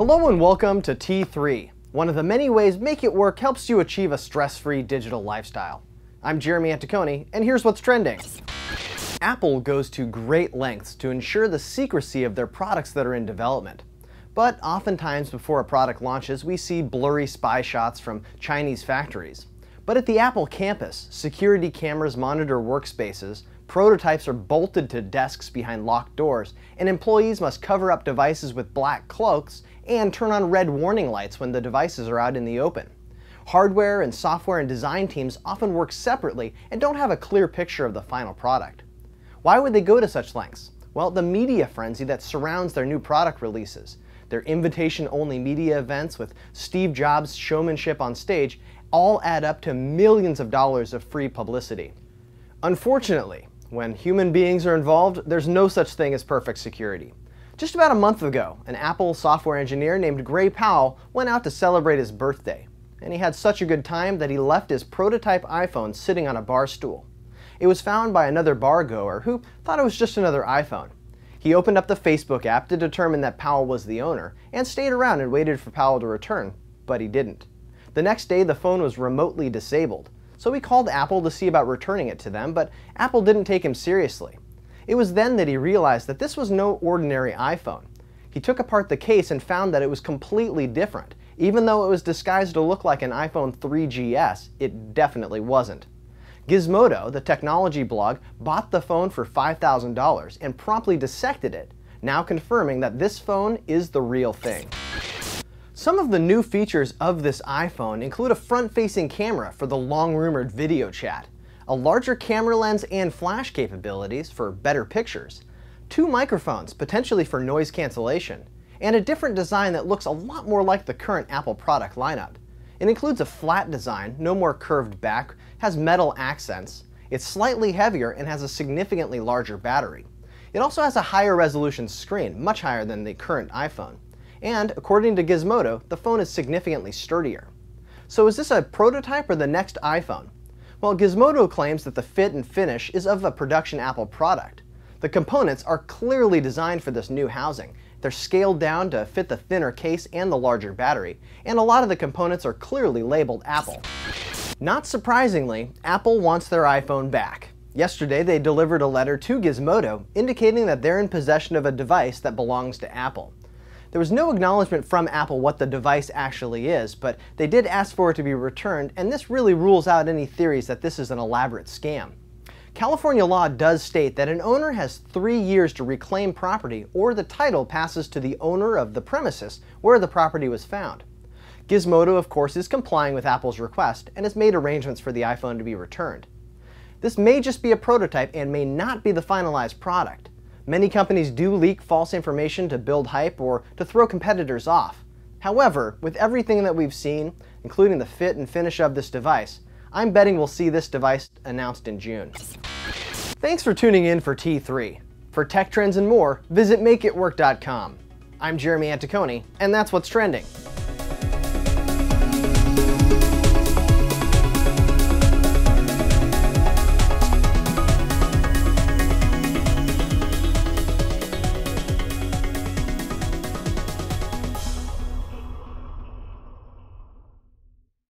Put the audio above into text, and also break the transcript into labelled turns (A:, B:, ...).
A: Hello and welcome to T3, one of the many ways Make It Work helps you achieve a stress-free digital lifestyle. I'm Jeremy Anticoni, and here's what's trending. Apple goes to great lengths to ensure the secrecy of their products that are in development. But oftentimes before a product launches, we see blurry spy shots from Chinese factories. But at the Apple campus, security cameras monitor workspaces, prototypes are bolted to desks behind locked doors, and employees must cover up devices with black cloaks and turn on red warning lights when the devices are out in the open. Hardware and software and design teams often work separately and don't have a clear picture of the final product. Why would they go to such lengths? Well, the media frenzy that surrounds their new product releases, their invitation-only media events with Steve Jobs' showmanship on stage, all add up to millions of dollars of free publicity. Unfortunately, when human beings are involved, there's no such thing as perfect security. Just about a month ago, an Apple software engineer named Gray Powell went out to celebrate his birthday. And he had such a good time that he left his prototype iPhone sitting on a bar stool. It was found by another bar goer who thought it was just another iPhone. He opened up the Facebook app to determine that Powell was the owner and stayed around and waited for Powell to return, but he didn't. The next day, the phone was remotely disabled, so he called Apple to see about returning it to them, but Apple didn't take him seriously. It was then that he realized that this was no ordinary iPhone. He took apart the case and found that it was completely different. Even though it was disguised to look like an iPhone 3GS, it definitely wasn't. Gizmodo, the technology blog, bought the phone for $5,000 and promptly dissected it, now confirming that this phone is the real thing. Some of the new features of this iPhone include a front-facing camera for the long-rumored video chat, a larger camera lens and flash capabilities for better pictures, 2 microphones potentially for noise cancellation, and a different design that looks a lot more like the current Apple product lineup. It includes a flat design, no more curved back, has metal accents, it's slightly heavier and has a significantly larger battery. It also has a higher resolution screen, much higher than the current iPhone. And according to Gizmodo, the phone is significantly sturdier. So is this a prototype or the next iPhone? Well, Gizmodo claims that the fit and finish is of a production Apple product. The components are clearly designed for this new housing. They're scaled down to fit the thinner case and the larger battery, and a lot of the components are clearly labeled Apple. Not surprisingly, Apple wants their iPhone back. Yesterday, they delivered a letter to Gizmodo indicating that they're in possession of a device that belongs to Apple. There was no acknowledgement from Apple what the device actually is, but they did ask for it to be returned, and this really rules out any theories that this is an elaborate scam. California law does state that an owner has 3 years to reclaim property or the title passes to the owner of the premises where the property was found. Gizmodo, of course, is complying with Apple's request and has made arrangements for the iPhone to be returned. This may just be a prototype and may not be the finalized product. Many companies do leak false information to build hype or to throw competitors off. However, with everything that we've seen, including the fit and finish of this device, I'm betting we'll see this device announced in June. Thanks for tuning in for T3. For tech trends and more, visit MakeItWork.com. I'm Jeremy Anticoni, and that's what's trending.